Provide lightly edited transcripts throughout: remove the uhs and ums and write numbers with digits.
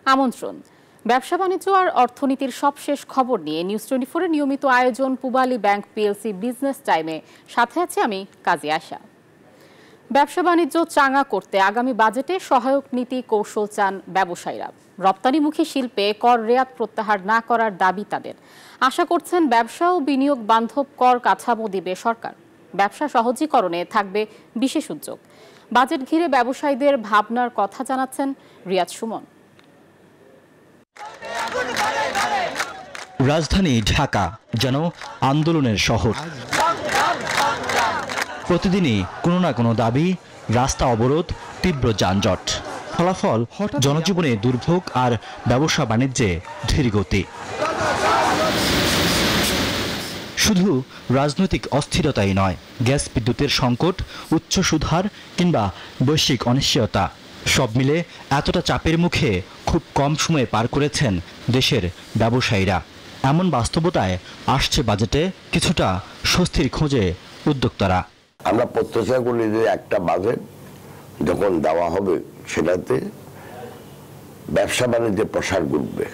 আমন্ত্রণ। ব্যবসা বাণিজ্য আর অর্থনীতির সবশেষ খবর নিয়ে নিউজ 24 এর নিয়মিত আয়োজন পূবালী ব্যাংক পিএলসি বিজনেস টাইমে সাথে আছি আমি কাজী আয়শা। ব্যবসা বাণিজ্য চাঙা করতে আগামী বাজেটে সহায়ক নীতি কৌশল চান ব্যবসায়ীরা। রপ্তানিমুখী শিল্পে কর রেয়াত প্রত্যাহার না করার দাবি তাদের। আশা করছেন ব্যবসা ও বিনিয়োগ বান্ধব কর কাঠামো দিবে সরকার। ব্যবসা সহজীকরণে থাকবে বিশেষ উদ্যোগ। বাজেট ঘিরে ব্যবসায়ীদের ভাবনার কথা জানাচ্ছেন রিয়াজ সুমন। রাজধানী ঢাকা যেন আন্দোলনের শহর। প্রতিদিনই কোনো না কোনো দাবি, রাস্তা অবরোধ, তীব্র যানজট। ফলাফল জনজীবনে দুর্ভোগ আর ব্যবসা বাণিজ্যে ধীরগতি। শুধু রাজনৈতিক অস্থিরতাই নয়, গ্যাস বিদ্যুতের সংকট, উচ্চ সুদহার কিংবা বৈশ্বিক অনিশ্চয়তা সব মিলে এতটা চাপের মুখে খুব কম সময়ে পার করেছেন দেশের ব্যবসায়ীরা। এমন বাস্তবতায় আসছে বাজেটে কিছুটা স্বস্তির খোঁজে উদ্যোক্তারা। আমরা প্রত্যাশা করি যে একটা বাজেট যখন দেওয়া হবে সেটাতে ব্যবসা বাণিজ্যের প্রসার ঘটবে,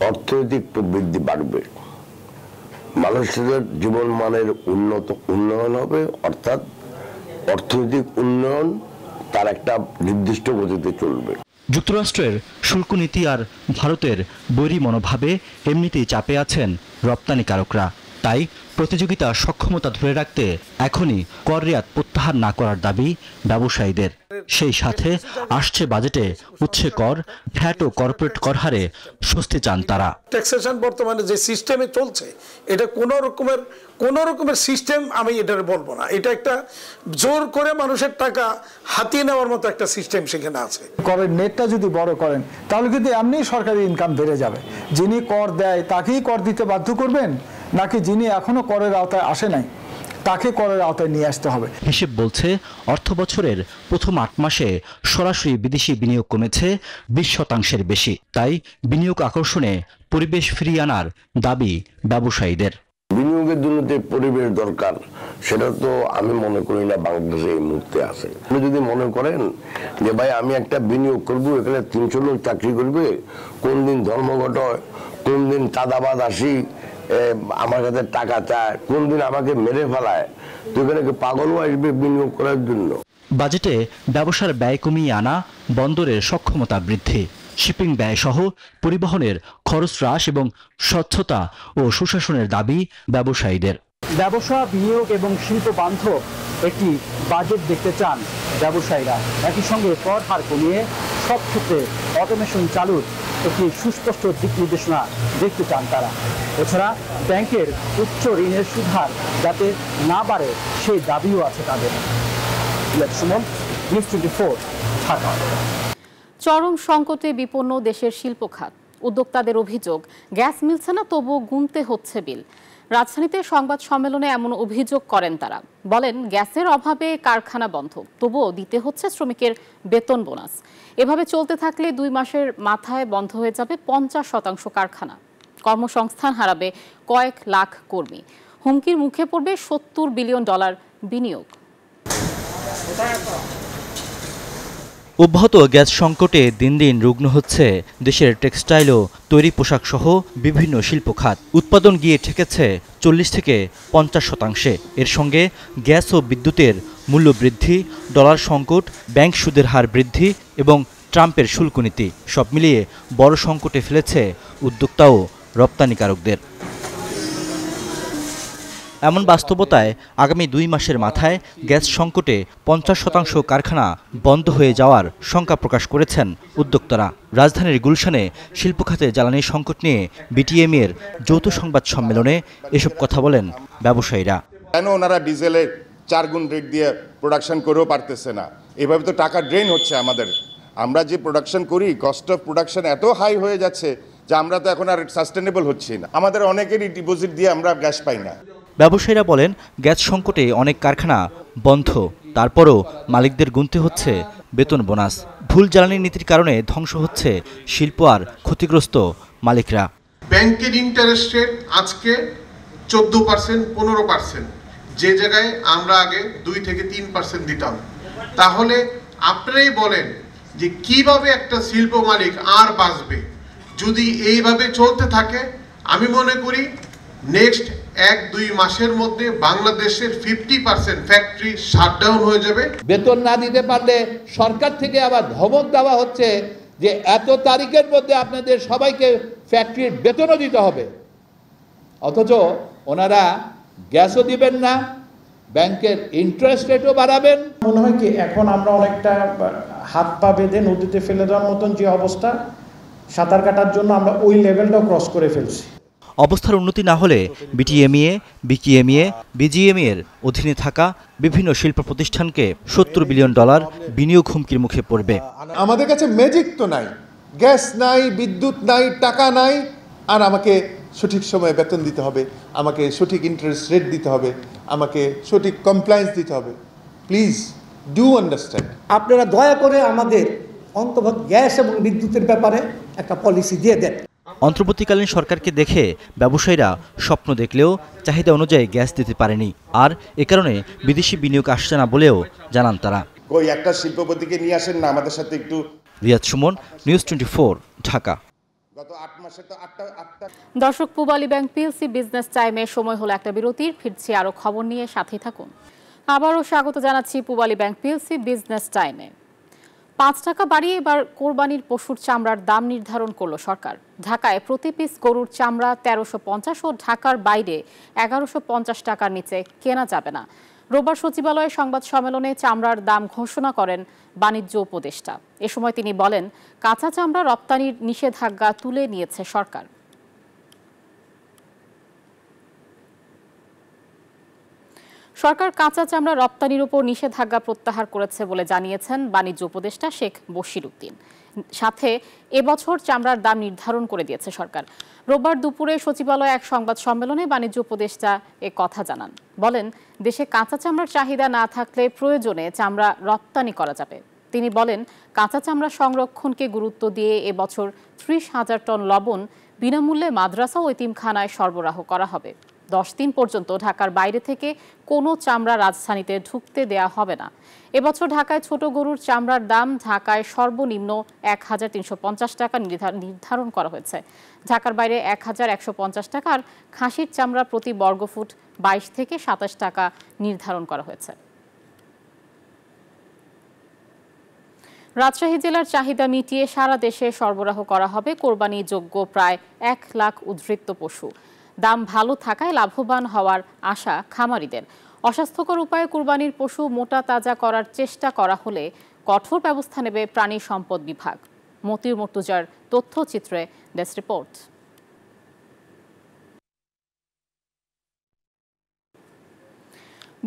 অর্থনৈতিক প্রবৃদ্ধি বাড়বে, মানুষের জীবন মানের উন্নয়ন হবে, অর্থাৎ অর্থনৈতিক উন্নয়ন তার একটা নির্দিষ্ট গতিতে চলবে। যুক্তরাষ্ট্রের শুল্ক নীতি আর ভারতের বৈরী মনোভাবে এমনিতেই চাপে আছেন রপ্তানিকারকরা। তাই প্রতিযোগিতা সক্ষমতা ধরে রাখতে এখনই কর রেয়াত প্রত্যাহার না করার দাবি ব্যবসায়ীদের। সেই সাথে আসছে বাজেটে উচ্ছে কর, ভ্যাট ও কর্পোরেট কর হারে স্বস্তি চান তারা। ট্যাক্সেশন বর্তমানে যে সিস্টেমে চলছে এটা কোন রকমের সিস্টেম আমি এটা বলবো না। এটা একটা জোর করে মানুষের টাকা হাতিয়ে নেওয়ার মতো একটা সিস্টেম সেখানে আছে। করের নেটটা যদি বড় করেন তাহলে কিন্তু এমনি সরকারি ইনকাম বেড়ে যাবে। যিনি কর দেয় তাকেই কর দিতে বাধ্য করবেন, নাকি যিনি এখনো করের আওতায় আসে নাই তাকে করের আওতায় নিয়ে আসতে হবে? হিসেব বলছে অর্থ বছরের প্রথম 8 মাসে সরাসরি বিদেশি বিনিয়োগ কমেছে 20% বেশি। তাই বিনিয়োগ আকর্ষণে পরিবেশ ফিরিয়ে আনার দাবি ব্যবসায়ীদের। বিনিয়োগের জন্য যে পরিবেশ দরকার সেটা তো আমি মনে করি না বাংলাদেশে এই মুহূর্তে আছে। আপনি যদি মনে করেন যে ভাই আমি একটা বিনিয়োগ করব, এখানে 300 লোক চাকরি করবে, কোন দিন ধর্মঘট হয়, কোন দিন চাঁদাবাজ আসি আমার কাছে টাকা চায়, কোন দিন আমাকে মেরে ফেলায়, তো এখানে পাগলও আসবে বিনিয়োগ করার জন্য। বাজেটে ব্যবসার ব্যয় কমিয়ে আনা, বন্দরের সক্ষমতা বৃদ্ধি, শিপিং ব্যয় সহ পরিবহনের খরচ হ্রাস এবং স্বচ্ছতা ও সুশাসনের দাবি ব্যবসায়ীদের। ব্যবসা, বিনিয়োগ এবং শিল্প বান্ধব একটি বাজেট দেখতে চান ব্যবসায়ীরা। একই সঙ্গে কর হার কমিয়ে সব ক্ষেত্রে অটোমেশন চালুর একটি সুস্পষ্ট দিক নির্দেশনা দেখতে চান তারা। এছাড়া ব্যাংকের উচ্চ ঋণের সুদহার যাতে না বাড়ে সেই দাবিও আছে তাদের। সুমন, নিউজ 24, ঢাকা। চরম সংকটে বিপন্ন দেশের শিল্প খাত। উদ্যোক্তাদের অভিযোগ, গ্যাস মিলছে না তবুও গুনতে হচ্ছে বিল। রাজধানীতে সংবাদ সম্মেলনে এমন অভিযোগ করেন তারা। বলেন গ্যাসের অভাবে কারখানা বন্ধ, তবুও দিতে হচ্ছে শ্রমিকের বেতন বোনাস। এভাবে চলতে থাকলে 2 মাসের মাথায় বন্ধ হয়ে যাবে 50% কারখানা। কর্মসংস্থান হারাবে কয়েক লাখ কর্মী। হুমকির মুখে পড়বে $70 বিলিয়ন বিনিয়োগ। অব্যাহত গ্যাস সংকটে দিন দিন রুগ্ন হচ্ছে দেশের টেক্সটাইল ও তৈরি পোশাক সহ বিভিন্ন শিল্প খাত। উৎপাদন গিয়ে ঠেকেছে 40 থেকে 50%। এর সঙ্গে গ্যাস ও বিদ্যুতের মূল্য বৃদ্ধি, ডলার সংকট, ব্যাংক সুদের হার বৃদ্ধি এবং ট্রাম্পের শুল্ক নীতি সব মিলিয়ে বড় সংকটে ফেলেছে উদ্যোক্তা ও রপ্তানিকারকদের। এমন বাস্তবতায় আগামী 2 মাসের মাথায় গ্যাস সংকটে 50% কারখানা বন্ধ হয়ে যাওয়ার শঙ্কা প্রকাশ করেছেন উদ্যোক্তারা। রাজধানীর গুলশানে শিল্প খাতে জ্বালানি সংকট নিয়ে বিটিএমএর যৌথ সংবাদ সম্মেলনে এসব কথা বলেন ব্যবসায়ীরা। কেন ওনারা ডিজেলের 4 গুণ রেট দিয়ে প্রোডাকশন করেও পারতেছে না? এভাবে তো টাকা ড্রেন হচ্ছে আমাদের। আমরা যে প্রোডাকশন করি, কস্ট অফ প্রোডাকশন এত হাই হয়ে যাচ্ছে যে আমরা তো এখন আর সাস্টেনেবল হচ্ছি না। আমাদের অনেকেরই ডিপোজিট দিয়ে আমরা গ্যাস পাই না। ব্যবসায়ীরা বলেন গ্যাস সংকটে অনেক কারখানা বন্ধ, তারপরও মালিকদের গুনতে হচ্ছে বেতন বোনাস। ভুল জ্বালানি নীতির কারণে ধ্বংস হচ্ছে শিল্প আর ক্ষতিগ্রস্ত মালিকরা। ব্যাংকের ইন্টারেস্ট রেট আজকে 14%, 15%, যে জায়গায় আমরা আগে 2 থেকে 3% দিতাম। তাহলে আপনারাই বলেন যে কিভাবে একটা শিল্প মালিক আর বাঁচবে। যদি এইভাবে চলতে থাকে আমি মনে করি নেক্সট 1-2 মাসের মধ্যে বাংলাদেশের 50% ফ্যাক্টরি শাটডাউন হয়ে যাবে। বেতন না দিতে পারলে সরকার থেকে আবার ধমক দেওয়া হচ্ছে যে এত তারিখের মধ্যে আপনাদের সবাইকে ফ্যাক্টরির বেতনও দিতে হবে, অথচ ওনারা গ্যাসও দিবেন না, ব্যাংকের ইন্টারেস্ট রেটও বাড়াবেন। মনে হয় কি এখন আমরা অনেকটা হাত পা বেঁধে নদীতে ফেলে দেওয়ার মতন যে অবস্থা, সাঁতার কাটার জন্য আমরা ওই লেভেলটাও ক্রস করে ফেলছি। অবস্থার উন্নতি না হলে বিটিএমইএ, বিকেএমইএ, বিজিএমইএ এর অধীনে থাকা বিভিন্ন শিল্প প্রতিষ্ঠানকে $70 বিলিয়ন বিনিয়োগ হুমকির মুখে পড়বে। আমাদের কাছে ম্যাজিক তো নাই, গ্যাস নাই, বিদ্যুৎ নাই, টাকা নাই, আর আমাকে সঠিক সময়ে বেতন দিতে হবে, আমাকে সঠিক ইন্টারেস্ট রেট দিতে হবে, আমাকে সঠিক কমপ্লায়েন্স দিতে হবে। Please do understand. আপনারা দয়া করে আমাদের অন্তত গ্যাস এবং বিদ্যুতের ব্যাপারে একটা পলিসি দিয়ে দেন। অন্তর্বর্তীকালীন সরকারকে দেখে ব্যবসায়ীরা স্বপ্ন দেখলেও চাহিদা অনুযায়ী গ্যাস দিতে পারেনি, আর এ কারণে বিদেশি বিনিয়োগ আসছে না বলেও জানান তারা। কই একটা শিল্পপতিকে নিয়ে আসেন না আমাদের সাথে একটু। রিয়াদ সুমন, নিউজ 24, ঢাকা। গত 8 মাসে তো 8টা। দর্শক, পূবালী ব্যাংক পিএলসি বিজনেস টাইমে সময় হলো একটা বিরতির। ফিরছি আরো খবর নিয়ে, সাথেই থাকুন। আবারও স্বাগত জানাচ্ছি পূবালী ব্যাংক পিএলসি বিজনেস টাইমে। 5 টাকা বাড়িয়ে এবার কোরবানির পশুর চামড়ার দাম নির্ধারণ করল সরকার। ঢাকায় প্রতি পিস গরুর চামড়া 1350 ও ঢাকার বাইরে 1150 টাকার নিচে কেনা যাবে না। রোববার সচিবালয়ে সংবাদ সম্মেলনে চামড়ার দাম ঘোষণা করেন বাণিজ্য উপদেষ্টা। এ সময় তিনি বলেন, কাঁচা চামড়া রপ্তানির নিষেধাজ্ঞা তুলে নিয়েছে সরকার। সরকার কাঁচা চামড়া রপ্তানির উপর নিষেধাজ্ঞা প্রত্যাহার করেছে বলে জানিয়েছেন বাণিজ্য উপদেষ্টা শেখ বশির উদ্দিন। সাথে এবছর চামড়ার দাম নির্ধারণ করে দিয়েছে সরকার। রোববার দুপুরে সচিবালয়ে এক সংবাদ সম্মেলনে বাণিজ্য উপদেষ্টা এ কথা জানান। বলেন, দেশে কাঁচা চামড়ার চাহিদা না থাকলে প্রয়োজনে চামড়া রপ্তানি করা যাবে। তিনি বলেন, কাঁচা চামড়া সংরক্ষণকে গুরুত্ব দিয়ে এবছর 30,000 টন লবণ বিনামূল্যে মাদ্রাসা ও এতিমখানায় সরবরাহ করা হবে। 10 দিন পর্যন্ত ঢাকার বাইরে থেকে কোনো চামড়া রাজধানীতে ঢুকতে দেয়া হবে না। এবছর ঢাকায় ছোট গরুর চামড়ার দাম ঢাকায় সর্বনিম্ন 1350 টাকা নির্ধারণ করা হয়েছে। ঢাকার বাইরে 1150 টাকা, আর খাসির চামড়া প্রতি বর্গফুট 22 থেকে 27 টাকা নির্ধারণ করা হয়েছে। রাজশাহী জেলার চাহিদা মিটিয়ে সারা দেশে সরবরাহ করা হবে কোরবানি যোগ্য প্রায় 1 লাখ উদ্বৃত্ত পশু। দাম ভালো থাকায় লাভবান হওয়ার আশা খামারিদের। অস্বাস্থ্যকর উপায়ে কুরবানির পশু মোটা তাজা করার চেষ্টা করা হলে কঠোর ব্যবস্থা নেবে প্রাণী সম্পদ বিভাগ। মতিউর মুর্তজার তথ্যচিত্রে ডেস্ক রিপোর্ট।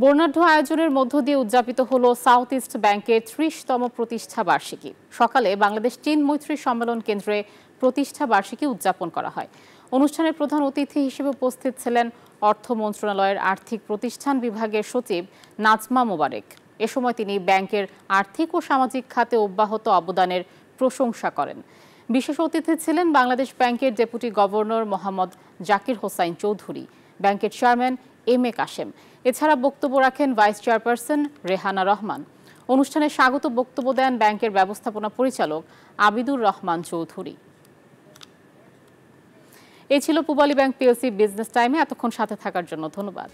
বর্ণাঢ্য আয়োজনের মধ্য দিয়ে উদযাপিত হলো সাউথ ইস্ট ব্যাংকের 30তম প্রতিষ্ঠা বার্ষিকী। সকালে বাংলাদেশ চীন মৈত্রী সম্মেলন কেন্দ্রে প্রতিষ্ঠা বার্ষিকী উদযাপন করা হয়। অনুষ্ঠানের প্রধান অতিথি হিসেবে উপস্থিত ছিলেন অর্থ মন্ত্রণালয়ের আর্থিক প্রতিষ্ঠান বিভাগের সচিব নাজমা মোবারেক। এ সময় তিনি ব্যাংকের আর্থিক ও সামাজিক খাতে অব্যাহত অবদানের প্রশংসা করেন। বিশেষ অতিথি ছিলেন বাংলাদেশ ব্যাংকের ডেপুটি গভর্নর মোহাম্মদ জাকির হোসাইন চৌধুরী, ব্যাংকের চেয়ারম্যান এম এ কাশেম। এছাড়া বক্তব্য রাখেন ভাইস চেয়ারপারসন রেহানা রহমান। অনুষ্ঠানে স্বাগত বক্তব্য দেন ব্যাংকের ব্যবস্থাপনা পরিচালক আবিদুর রহমান চৌধুরী। এই ছিল পূবালী ব্যাংক পিএলসি বিজনেস টাইমে। এতক্ষণ সাথে থাকার জন্য ধন্যবাদ।